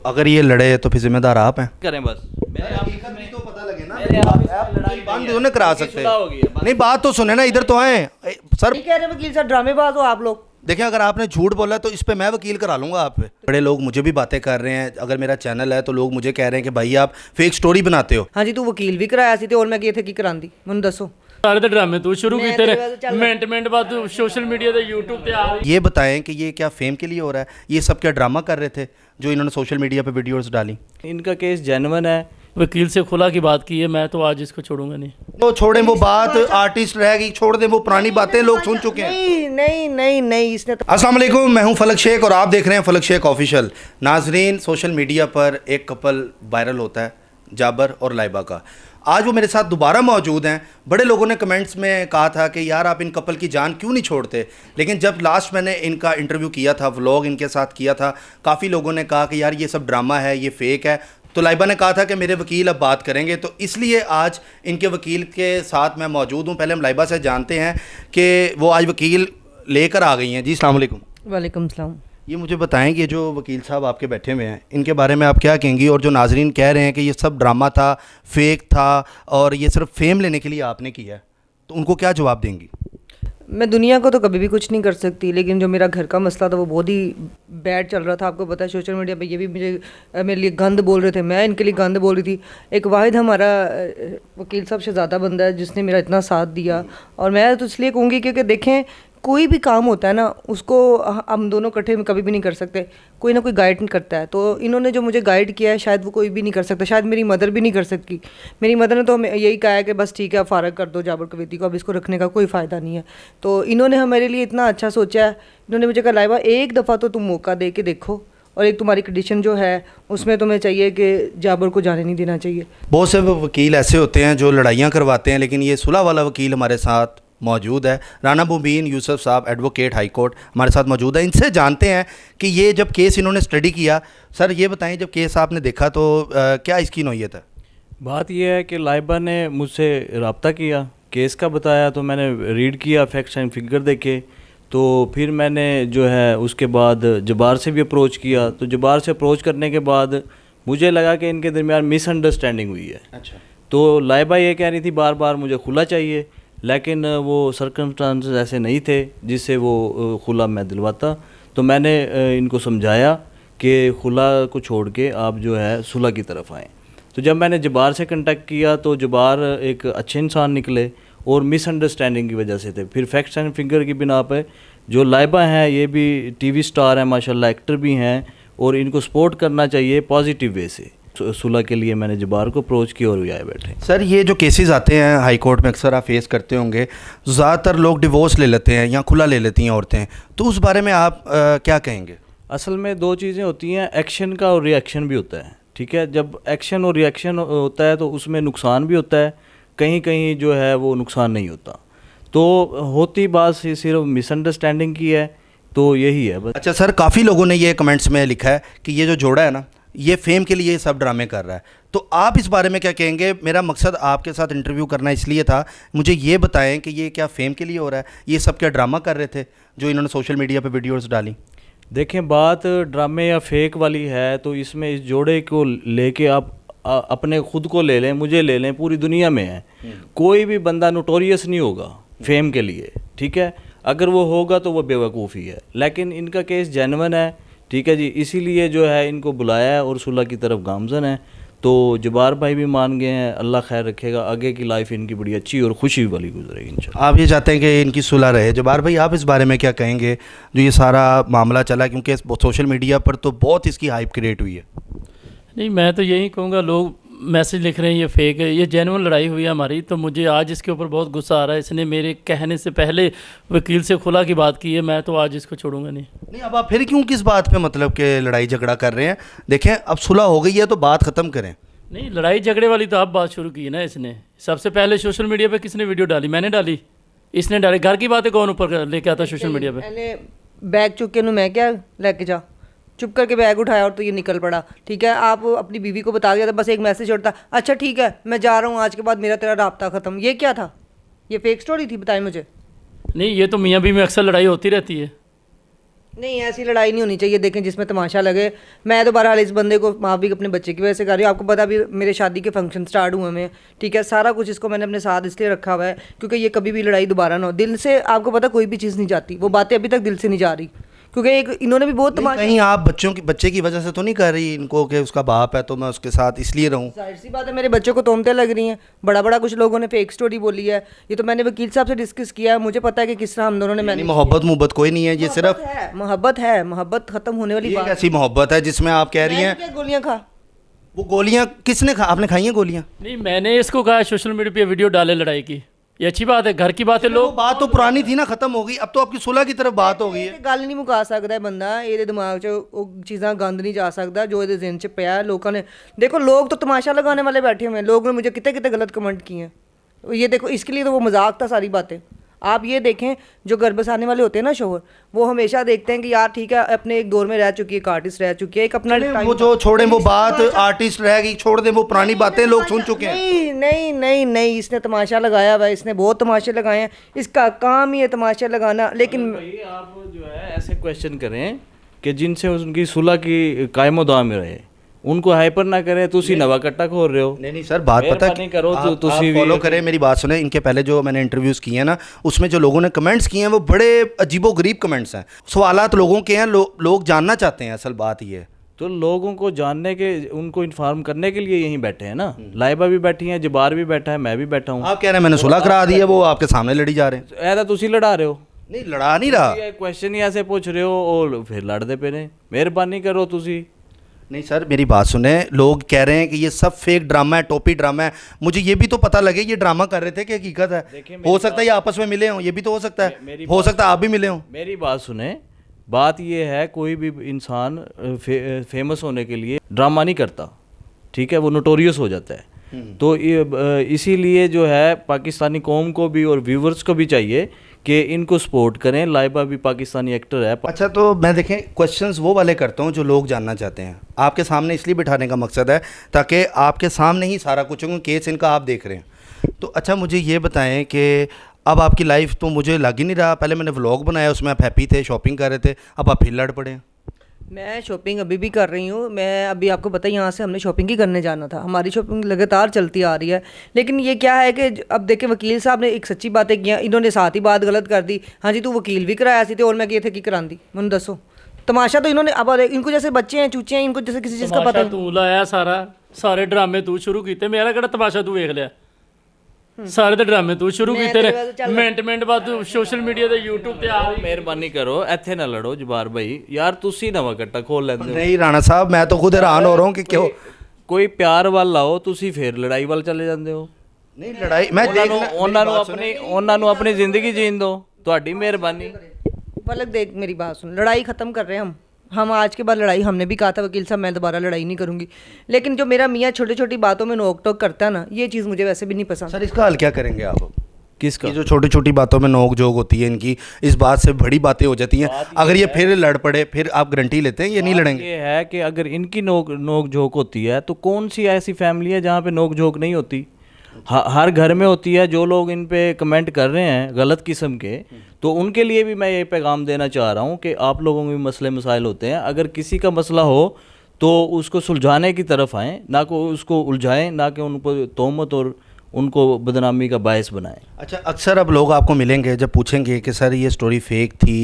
अगर ये लड़े तो फिर जिम्मेदार आप हैं। करें बस हकीकत भी तो पता लगे ना, मेरे आप लड़ाई बंद नहीं करा सकते। सुलह होगी है, बस। नहीं बात तो सुने ना, इधर तो आए सर। नहीं कह रहे वकील साहब, ड्रामेबाज हो आप लोग। देखिए अगर आपने झूठ बोला तो इस पे मैं वकील करा लूंगा आप पे। बड़े लोग मुझे भी बातें कर रहे हैं, अगर मेरा चैनल है तो लोग मुझे कह रहे हैं कि भाई आप फेक स्टोरी बनाते हो। हाँ जी, तू वकील भी कराया सी ਤੇ और मैं किथे की करांदी ਮੈਨੂੰ ਦੱਸੋ। सारे तो ड्रामे तू शुरू मैं कीते तेरे बाद चल- मिनट बाद तू सोशल मीडिया ते यूट्यूब ते आ रही। ये बताएं कि ये क्या फेम के लिए हो रहा है, ये सब क्या ड्रामा कर रहे थे जो इन्होंने सोशल मीडिया पे वीडियोस डाली। इनका केस जेन्युइन है। वकील से खुला की बात की है, मैं तो आज इसको छोड़ूंगा नहीं। तो छोड़ें वो बात, आर्टिस्ट रह गई, छोड़ दें वो पुरानी बातें, लोग सुन चुके हैं। नहीं नहीं नहीं नहीं, इसने तो अस्सलाम वालेकुम, मैं हूं फलक शेख और आप देख रहे हैं फलक शेख ऑफिशियल। नाजरीन, सोशल मीडिया पर एक कपल वायरल होता है, जाबर और लाइबा का। आज वो मेरे साथ दोबारा मौजूद हैं। बड़े लोगों ने कमेंट्स में कहा था कि यार आप इन कपल की जान क्यों नहीं छोड़ते, लेकिन जब लास्ट मैंने इनका इंटरव्यू किया था, व्लॉग इनके साथ किया था, काफ़ी लोगों ने कहा कि यार ये सब ड्रामा है, ये फेक है। तो लाइबा ने कहा था कि मेरे वकील अब बात करेंगे, तो इसलिए आज इनके वकील के साथ मैं मौजूद हूँ। पहले हम लाइबा से जानते हैं कि वो आज वकील लेकर आ गई हैं। जी अस्सलाम वालेकुम। वालेकुम सलाम। ये मुझे बताएं कि जो वकील साहब आपके बैठे हुए हैं, इनके बारे में आप क्या कहेंगी, और जो नाजरीन कह रहे हैं कि ये सब ड्रामा था, फेक था और ये सिर्फ फेम लेने के लिए आपने किया है, तो उनको क्या जवाब देंगी? मैं दुनिया को तो कभी भी कुछ नहीं कर सकती, लेकिन जो मेरा घर का मसला था वो बहुत ही बैड चल रहा था। आपको पता है सोशल मीडिया पे ये भी मेरे लिए गंद बोल रहे थे, मैं इनके लिए गंद बोल रही थी। एक वाहिद हमारा वकील साहब शहजादा बंदा है जिसने मेरा इतना साथ दिया, और मैं तो इसलिए कहूँगी क्योंकि देखें कोई भी काम होता है ना, उसको हम दोनों इकट्ठे में कभी भी नहीं कर सकते, कोई ना कोई गाइड करता है। तो इन्होंने जो मुझे गाइड किया है शायद वो कोई भी नहीं कर सकता, शायद मेरी मदर भी नहीं कर सकती। मेरी मदर ने तो हमें यही कहा है कि बस ठीक है, फारग कर दो जाबर कवेती को, अब इसको रखने का कोई फ़ायदा नहीं है। तो इन्होंने हमारे लिए इतना अच्छा सोचा है। इन्होंने मुझे कहा लाइबा एक दफ़ा तो तुम मौका दे के देखो, और एक तुम्हारी कंडीशन जो है उसमें तुम्हें चाहिए कि जाबर को जाने नहीं देना चाहिए। बहुत से वकील ऐसे होते हैं जो लड़ाइयाँ करवाते हैं, लेकिन ये सुलह वाला वकील हमारे साथ मौजूद है। राना मुबीन यूसुफ साहब, एडवोकेट हाई कोर्ट, हमारे साथ मौजूद है। इनसे जानते हैं कि ये जब केस इन्होंने स्टडी किया, सर ये बताएं जब केस आपने देखा तो क्या इसकी नौयत है? बात यह है कि लाइबा ने मुझसे रब्ता किया, केस का बताया, तो मैंने रीड किया, फैक्ट्स एंड फिगर देखे, तो फिर मैंने जो है उसके बाद जबार से भी अप्रोच किया। तो जबार से अप्रोच करने के बाद मुझे लगा कि इनके दरमियान मिसअंडरस्टैंडिंग हुई है। अच्छा। तो लाइबा ये कह रही थी बार बार मुझे खुला चाहिए, लेकिन वो सर्कमस्टांसेस ऐसे नहीं थे जिससे वो खुला मैं दिलवाता। तो मैंने इनको समझाया कि खुला को छोड़ के आप जो है सुलह की तरफ आएँ। तो जब मैंने जबार से कांटेक्ट किया तो जबार एक अच्छे इंसान निकले और मिसअंडरस्टैंडिंग की वजह से थे। फिर फैक्ट्स एंड फिगर की बिना पे जो लाइबा हैं ये भी टीवी स्टार हैं माशाल्लाह, एक्टर भी हैं, और इनको सपोर्ट करना चाहिए पॉजिटिव वे से। सुलह के लिए मैंने जबार को अप्रोच किया और भी आए बैठे। सर ये जो केसेस आते हैं हाई कोर्ट में, अक्सर आप फेस करते होंगे, ज़्यादातर लोग डिवोर्स ले लेते हैं या खुला ले लेती हैं औरतें, तो उस बारे में आप क्या कहेंगे? असल में दो चीज़ें होती हैं, एक्शन का और रिएक्शन भी होता है। ठीक है, जब एक्शन और रिएक्शन होता है तो उसमें नुकसान भी होता है, कहीं कहीं जो है वो नुकसान नहीं होता। तो होती बात सिर्फ मिसअंडरस्टैंडिंग की है, तो यही है बस। अच्छा सर, काफ़ी लोगों ने ये कमेंट्स में लिखा है कि ये जो जोड़ा है ना, ये फेम के लिए सब ड्रामे कर रहा है, तो आप इस बारे में क्या कहेंगे? मेरा मकसद आपके साथ इंटरव्यू करना इसलिए था, मुझे ये बताएं कि ये क्या फेम के लिए हो रहा है, ये सब क्या ड्रामा कर रहे थे जो इन्होंने सोशल मीडिया पे वीडियोस डाली? देखें, बात ड्रामे या फेक वाली है तो इसमें इस जोड़े को लेके आप अपने खुद को ले लें, मुझे ले लें, पूरी दुनिया में है कोई भी बंदा नोटोरियस नहीं होगा फेम के लिए। ठीक है, अगर वो होगा तो वो बेवकूफ़ी है, लेकिन इनका केस जेन्युइन है। ठीक है जी, इसीलिए जो है इनको बुलाया है और सुलह की तरफ गामजन है। तो जबार भाई भी मान गए हैं, अल्लाह खैर रखेगा, आगे की लाइफ इनकी बड़ी अच्छी और खुशी वाली गुजरेगी इंशाल्लाह। आप ये चाहते हैं कि इनकी सुलह रहे। जबार भाई आप इस बारे में क्या कहेंगे जो ये सारा मामला चला, क्योंकि सोशल मीडिया पर तो बहुत इसकी हाइप क्रिएट हुई है? नहीं, मैं तो यही कहूँगा, लोग मैसेज लिख रहे हैं ये फेक है, ये जेन्युइन लड़ाई हुई है हमारी। तो मुझे आज इसके ऊपर बहुत गुस्सा आ रहा है, इसने मेरे कहने से पहले वकील से खुला की बात की है, मैं तो आज इसको छोड़ूंगा नहीं। नहीं, अब आप फिर क्यों किस बात पे मतलब कि लड़ाई झगड़ा कर रहे हैं? देखें अब सुलह हो गई है तो बात ख़त्म करें। नहीं, लड़ाई झगड़े वाली तो अब बात शुरू की है ना इसने। सबसे पहले सोशल मीडिया पे किसने वीडियो डाली? मैंने डाली, इसने डाली। घर की बातें कौन ऊपर लेके आता सोशल मीडिया पे? मैंने बैग चुक के मैं क्या लेके जा, चुप करके बैग उठाया और तो ये निकल पड़ा। ठीक है, आप अपनी बीवी को बता दिया था, बस एक मैसेज छोड़ता, अच्छा ठीक है मैं जा रहा हूँ, आज के बाद मेरा तेरा राब्ता ख़त्म। ये क्या था? ये फेक स्टोरी थी? बताएं मुझे। नहीं, ये तो मियाँ बीवी में अक्सर लड़ाई होती रहती है। नहीं, ऐसी लड़ाई नहीं होनी चाहिए। देखें, जिसमें तमाशा लगे। मैं तो बहरहाल इस बंदे को माफ़ी अपने बच्चे की वजह से कर रही हूँ। आपको पता भी मेरे शादी के फंक्शन स्टार्ट हुए हैं, ठीक है, सारा कुछ इसको मैंने अपने साथ इसलिए रखा हुआ है क्योंकि ये कभी भी लड़ाई दोबारा ना हो। दिल से आपको पता कोई भी चीज़ नहीं जाती, वो बातें अभी तक दिल से नहीं जा रही, क्योंकि एक इन्होंने भी बहुत तमाशा। कहीं आप बच्चे की वजह से तो नहीं कर रही इनको कि उसका बाप है तो मैं उसके साथ इसलिए रहूं? जाहिर सी बात है, मेरे बच्चों को तोहमतें लग रही हैं। बड़ा बड़ा कुछ लोगों ने फेक स्टोरी बोली है। ये तो मैंने वकील साहब से डिस्कस किया है, मुझे पता है कि किस तरह हम दोनों ने यानी मोहब्बत कोई नहीं है, ये सिर्फ मोहब्बत खत्म होने वाली ये बात। कैसी मोहब्बत है जिसमें आप कह रही हैं? क्या गोलियां खा? वो गोलियां किसने खा? आपने खाई हैं गोलियां? नहीं, मैंने इसको कहा सोशल मीडिया पे वीडियो डाले लड़ाई की, ये अच्छी बात है, घर की बात है। वो लोग बात तो पुरानी थी ना, खत्म हो गई, अब तो आपकी सुलह की तरफ बात हो गई है। गल नहीं मुका सकता है बंदा, ये दिमाग च चीज़ां गंद नहीं जा सकता जो ये जिन च पिया है। लोगों ने देखो, लोग तो तमाशा लगाने वाले बैठे हुए हैं। लोगों ने मुझे कितने कितने गलत कमेंट किए हैं। ये देखो, इसके लिए तो वो मजाक था सारी बातें। आप ये देखें, जो घर बसाने वाले होते हैं ना शोहर, वो हमेशा देखते हैं कि यार ठीक है, अपने एक दौर में रह चुकी है, एक आर्टिस्ट रह चुकी है, एक अपना वो जो छोड़ें वो बात, आर्टिस्ट रह गई, छोड़ दें वो पुरानी बातें, लोग सुन चुके हैं। नहीं नहीं नहीं नहीं, इसने तमाशा लगाया हुआ है, इसने बहुत तमाशे लगाए हैं, इसका काम ही है तमाशे लगाना। लेकिन भाई आप जो है ऐसे क्वेश्चन करें कि जिनसे उनकी सुलह की कायमो दाम रहे, उनको हाइपर ना करें। तुसी नवा कट्टा खोल रहे हो। नहीं सर, बात पता है, करो तो आप फॉलो करें, मेरी बात सुने। इनके पहले जो मैंने इंटरव्यूज़ किए हैं ना, उसमें जो लोगों ने कमेंट्स किए हैं वो बड़े अजीबो-गरीब कमेंट्स हैं। सवालात लोगों के हैं, लोग जानना चाहते हैं, असल बात ये है। तो लोगों को जानने के, उनको इन्फॉर्म करने के लिए यहीं बैठे हैं ना। लाइबा भी बैठी हैं, जबार भी बैठा है, मैं भी बैठा हूँ। आप कह रहे हैं मैंने सुलह करा दी है, वो आपके सामने लड़ी जा रहे हैं। ऐसा तुसी लड़ा रहे हो। नहीं, लड़ा नहीं रहा। क्वेश्चन ही ऐसे पूछ रहे हो और फिर लड़ते पे ने। मेहरबानी करो तुसी। नहीं सर, मेरी बात सुने, लोग कह रहे हैं कि ये सब फेक ड्रामा है, टोपी ड्रामा है। मुझे ये भी तो पता लगे ये ड्रामा कर रहे थे कि हकीकत है। हो सकता है ये आपस में मिले हों, ये भी तो हो सकता है। हो सकता है आप भी मिले हों। मेरी बात सुने, बात ये है, कोई भी इंसान फेमस होने के लिए ड्रामा नहीं करता, ठीक है, वो नोटोरियस हो जाता है। तो इसीलिए जो है पाकिस्तानी कौम को भी और व्यूवर्स को भी चाहिए कि इनको सपोर्ट करें। लाइबा भी पाकिस्तानी एक्टर है। अच्छा, तो मैं देखें क्वेश्चंस वो वाले करता हूँ जो लोग जानना चाहते हैं। आपके सामने इसलिए बिठाने का मकसद है ताकि आपके सामने ही सारा कुछ हो, केस इनका आप देख रहे हैं। तो अच्छा, मुझे ये बताएं कि अब आपकी लाइफ तो मुझे लग ही नहीं रहा। पहले मैंने व्लॉग बनाया, उसमें आप हैप्पी थे, शॉपिंग कर रहे थे, अब आप फिर लड़ पड़े हैं। मैं शॉपिंग अभी भी कर रही हूँ। मैं अभी आपको पता है, यहाँ से हमने शॉपिंग ही करने जाना था। हमारी शॉपिंग लगातार चलती आ रही है। लेकिन ये क्या है कि अब देखें, वकील साहब ने एक सच्ची बातें की, इन्होंने साथ ही बात गलत कर दी। हाँ जी, तू वकील भी कराया सी, और मैं किए थे कि करा दी, मैंने दसो। तमाशा तो इन्होंने, अब इनको जैसे बच्चे हैं, चूचे हैं, इनको जैसे किसी चीज़ का पता तू लाया सारे ड्रामे तू शुरू कीते, मेरा किहड़ा तमाशा तू वेख लिया। सारे ते ड्रामे तू शुरू कीते ने, मिੰਟ बाद तू सोशल मीडिया ते यूट्यूब ते आ रही। मेहरबानी करो, ਇੱਥੇ ਨਾ ਲੜੋ ਜਬਾਰ ਭਾਈ। यार ਤੁਸੀਂ ਨਵਾਂ ਕੱਟਾ ਖੋਲ ਲੈਂਦੇ ਹੋ। नहीं राणा साहब, मैं तो खुद हैरान हो रहा हूँ कि क्यों। ਕੋਈ ਪਿਆਰ ਵੱਲ ਆਓ, ਤੁਸੀਂ ਫੇਰ ਲੜਾਈ ਵੱਲ ਚਲੇ ਜਾਂਦੇ ਹੋ। नहीं लड़ाई, मैं ਉਹਨਾਂ ਨੂੰ ਆਪਣੀ ਜ਼ਿੰਦਗੀ ਜੀਣ ਦਿਓ। ਤੁਹਾਡੀ ਮਿਹਰਬਾਨੀ। पलक देख, मेरी बात सुन, लड़ाई ख़त्म कर रहे हैं हम आज के बाद लड़ाई। हमने भी कहा था वकील साहब मैं दोबारा लड़ाई नहीं करूंगी। लेकिन जो मेरा मियाँ छोटी छोटी बातों में नोक टोक करता है ना, ये चीज़ मुझे वैसे भी नहीं पसंद। सर, इसका हल क्या करेंगे आप? किसका? ये जो छोटी छोटी बातों में नोक झोंक होती है इनकी, इस बात से बड़ी बातें हो जाती हैं। अगर ये फिर लड़ पड़े, फिर आप गारंटी लेते हैं ये नहीं लड़ेंगे? ये है कि अगर इनकी नोक झोंक होती है तो कौन सी ऐसी फैमिली है जहाँ पे नोक झोंक नहीं होती? हर घर में होती है। जो लोग इन पे कमेंट कर रहे हैं गलत किस्म के, तो उनके लिए भी मैं ये पैगाम देना चाह रहा हूँ कि आप लोगों के भी मसले मसाइल होते हैं। अगर किसी का मसला हो तो उसको सुलझाने की तरफ आएँ, ना को उसको उलझाएं, ना कि उनको तोहमत और उनको बदनामी का बायस बनाएं। अच्छा, अक्सर अब लोग आपको मिलेंगे, जब पूछेंगे कि सर ये स्टोरी फेक थी,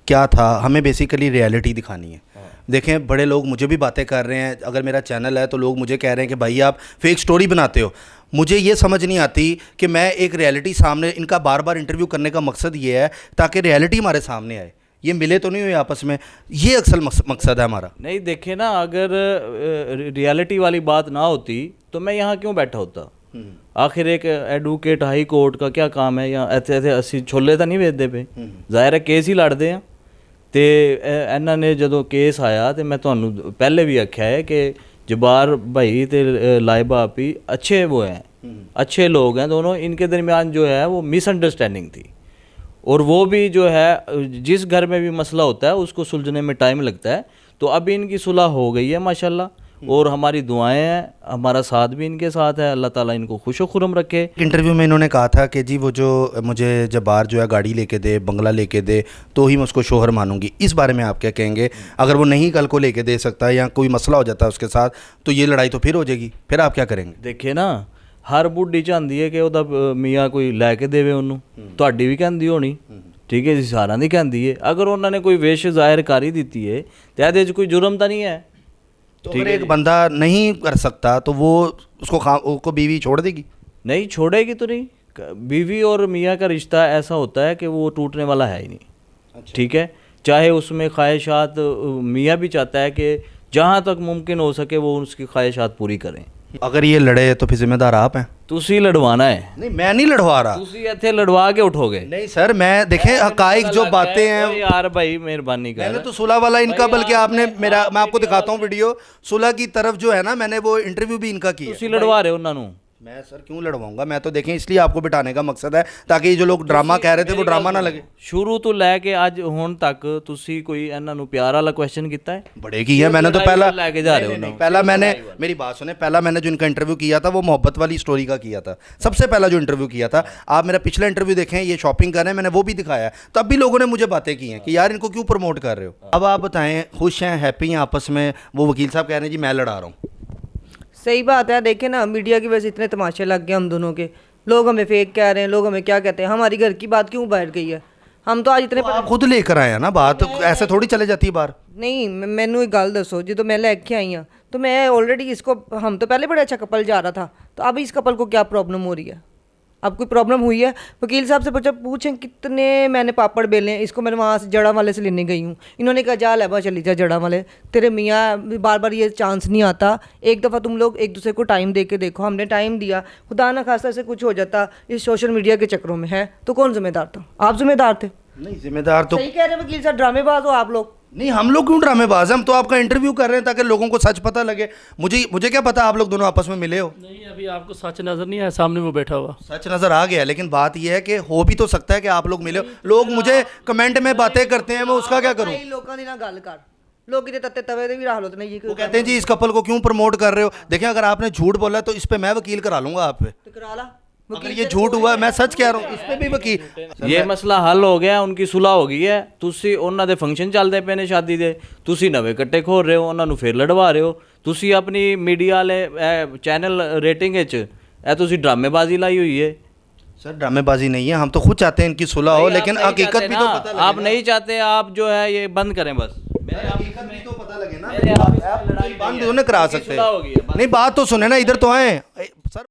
क्या था, हमें बेसिकली रियलिटी दिखानी है। देखें, बड़े लोग मुझे भी बातें कर रहे हैं। अगर मेरा चैनल है तो लोग मुझे कह रहे हैं कि भाई आप फेक स्टोरी बनाते हो। मुझे ये समझ नहीं आती कि मैं एक रियलिटी सामने, इनका बार बार इंटरव्यू करने का मकसद ये है ताकि रियलिटी हमारे सामने आए। ये मिले तो नहीं हुए आपस में, ये अक्सर मकसद है हमारा। नहीं देखे ना, अगर रियलिटी वाली बात ना होती तो मैं यहाँ क्यों बैठा होता? आखिर एक एडवोकेट हाई कोर्ट का क्या काम है? यहाँ ऐसे असी छोले तो नहीं बेचते पे, जाहिर है केस ही लड़ते हैं। तो ਇਹਨਾਂ ने ਜਦੋਂ केस आया तो मैं ਤੁਹਾਨੂੰ पहले भी आख्या है कि जबार भाई तो लाइबा आपी अच्छे वो हैं, अच्छे लोग हैं दोनों। इनके दरमियान जो है वो मिसअंडरस्टैंडिंग थी, और वो भी जो है जिस घर में भी मसला होता है उसको सुलझने में टाइम लगता है। तो अभी इनकी सुलह हो गई है माशाल्लाह, और हमारी दुआएं हैं, हमारा साथ भी इनके साथ है। अल्लाह ताला इनको खुश खुरम रखे। इंटरव्यू में इन्होंने कहा था कि जी वो जो मुझे जब बाहर जो है गाड़ी लेके दे, बंगला लेके दे, तो ही मैं उसको शोहर मानूंगी। इस बारे में आप क्या कहेंगे? अगर वो नहीं कल को लेके दे सकता या कोई मसला हो जाता है उसके साथ, तो ये लड़ाई तो फिर हो जाएगी, फिर आप क्या करेंगे? देखिए ना, हर बुढ़ी चाहती है कि ਉਹਦਾ ਮੀਆਂ ਕੋਈ ਲੈ ਕੇ ਦੇਵੇ ਉਹਨੂੰ। ਤੁਹਾਡੀ ਵੀ ਕਹਿੰਦੀ ਹੋਣੀ, ਠੀਕ ਹੈ ਜੀ, ਸਾਰਿਆਂ ਦੀ ਕਹਿੰਦੀ ਹੈ। ਅਗਰ ਉਹਨਾਂ ਨੇ ਕੋਈ ਵਿਸ਼ ਜ਼ਾਹਿਰ ਕਰ ਹੀ ਦਿੱਤੀ ਹੈ ਤੇ ਇਹਦੇ 'ਚ ਕੋਈ ਜੁਰਮ ਤਾਂ नहीं है। तो अगर एक बंदा नहीं कर सकता तो वो उसको बीवी छोड़ देगी? नहीं छोड़ेगी तो नहीं। बीवी और मियाँ का रिश्ता ऐसा होता है कि वो टूटने वाला है ही नहीं। ठीक है, चाहे उसमें ख्वाहिशात मियाँ भी चाहता है कि जहाँ तक मुमकिन हो सके वो उसकी ख्वाहिशात पूरी करें। अगर ये लड़े तो फिर जिम्मेदार आप हैं? ਤੁਸੀਂ लड़वाना है। नहीं, मैं नहीं लड़वा रहा। ਤੁਸੀਂ ਇੱਥੇ लड़वा के उठोगे। नहीं सर, मैं देखें हकाइक जो बातें हैं। यार भाई मेहरबानी कर। मैंने तो सुलह वाला इनका, बल्कि आपने मेरा, मैं आपको दिखाता हूँ वीडियो, सुलह की तरफ जो है ना, मैंने वो इंटरव्यू भी इनका किया। ਤੁਸੀਂ लड़वा रहे हो ਉਹਨਾਂ ਨੂੰ। मैं सर क्यों लड़वाऊंगा? मैं तो देखें इसलिए आपको बिठाने का मकसद है ताकि जो लोग ड्रामा कह रहे थे वो ड्रामा ना लगे। शुरू तो लैके आज ਹੁਣ तक ਤੁਸੀਂ ਕੋਈ ਇਹਨਾਂ ਨੂੰ ਪਿਆਰ ਵਾਲਾ क्वेश्चन ਕੀਤਾ है? बड़े की है। मैंने तो पहला लेके जा रहे हो ना। पहला मैंने, मेरी बात सुने, पहला मैंने जो इनका इंटरव्यू किया था वो मोहब्बत वाली स्टोरी का किया था। सबसे पहला जो इंटरव्यू किया था, आप मेरा पिछला इंटरव्यू देखें, ये शॉपिंग कर रहे हैं, मैंने वो भी दिखाया। तब भी लोगों ने मुझे बातें की हैं कि यार इनको क्यों प्रमोट कर रहे हो। अब आप बताएं, खुश हैं, हैप्पी हैं आपस में? वो वकील साहब कह रहे हैं जी मैं लड़ा रहा हूँ। सही बात है। देखे ना, मीडिया की वजह से इतने तमाशे लग गए हम दोनों के। लोग हमें फेक कह रहे हैं, लोग हमें क्या कहते हैं। हमारी घर की बात क्यों बैठ गई है? हम तो आज इतने आप खुद लेकर आए हैं ना बात, ऐसे थोड़ी चले जाती है बाहर। नहीं, मैनू एक गल दसो, जो तो मैं लेके आई हाँ, तो मैं ऑलरेडी इसको, हम तो पहले बड़ा अच्छा कपल जा रहा था, तो अब इस कपल को क्या प्रॉब्लम हो रही है? अब कोई प्रॉब्लम हुई है? वकील साहब से पूछें कितने मैंने पापड़ बेले हैं। इसको मैंने वहाँ से जड़ा वाले से लेने गई हूँ, इन्होंने कहा जा लेबा चली जा जड़ा वाले। तेरे मियाँ बार बार ये चांस नहीं आता, एक दफ़ा तुम लोग एक दूसरे को टाइम दे के देखो। हमने टाइम दिया, खुदा ना खासा से कुछ हो जाता इस सोशल मीडिया के चक्करों में, है तो कौन जिम्मेदार था? आप जिम्मेदार थे। नहीं, जिम्मेदार तो सही कह रहे हैं वकील साहब, ड्रामेबाज हो आप लोग। नहीं, हम लोग क्यों ड्रामेबाज हैं? हम तो आपका इंटरव्यू कर रहे हैं ताकि लोगों को सच पता लगे। मुझे क्या पता आप लोग दोनों आपस में मिले हो। नहीं, अभी आपको सच नज़र नहीं आया, सामने वो बैठा हुआ। सच नज़र आ गया, लेकिन बात यह है कि हो भी तो सकता है कि आप लोग मिले हो। लोग मुझे कमेंट में बातें करते हैं, मैं उसका क्या करूं? लोगों की ना गल कर, लोग कितने तत्ते तवे दे भी रहा लो, नहीं वो कहते हैं जी इस कपल को क्यों प्रमोट कर रहे हो। देखें, अगर आपने झूठ बोला तो इस पे मैं वकील करा लूंगा आप पे। तो करा ला। अगर ये झूठ हुआ, मैं सच कह रहा हूँ, इस पे भी वकील। ये मसला हल हो ਗਿਆ, उनकी सुलह हो गई है। ਤੁਸੀਂ ਉਹਨਾਂ ਦੇ ਫੰਕਸ਼ਨ ਚੱਲਦੇ ਪਏ ਨੇ ਸ਼ਾਦੀ ਦੇ, ਤੁਸੀਂ ਨਵੇਂ ਕੱਟੇ ਖੋਲ ਰਹੇ ਹੋ, ਉਹਨਾਂ ਨੂੰ ਫੇਰ ਲੜਵਾ ਰਹੇ ਹੋ। ਤੁਸੀਂ ਆਪਣੀ ਮੀਡੀਆ ਵਾਲੇ ਚੈਨਲ ਰੇਟਿੰਗ ਵਿੱਚ ਇਹ ਤੁਸੀਂ ਡਰਾਮੇਬਾਜ਼ੀ ਲਾਈ ਹੋਈ ਹੈ। सर ड्रामेबाजी नहीं है, हम तो खुद चाहते हैं इनकी सुलह हो, लेकिन हकीकत भी तो पता लगे। आप नहीं चाहते, आप जो है ये बंद करें बस। हकीकत भी तो पता लगे ना। आप बंद तो नहीं करा सकते। नहीं, बात तो सुने ना, इधर तो आए।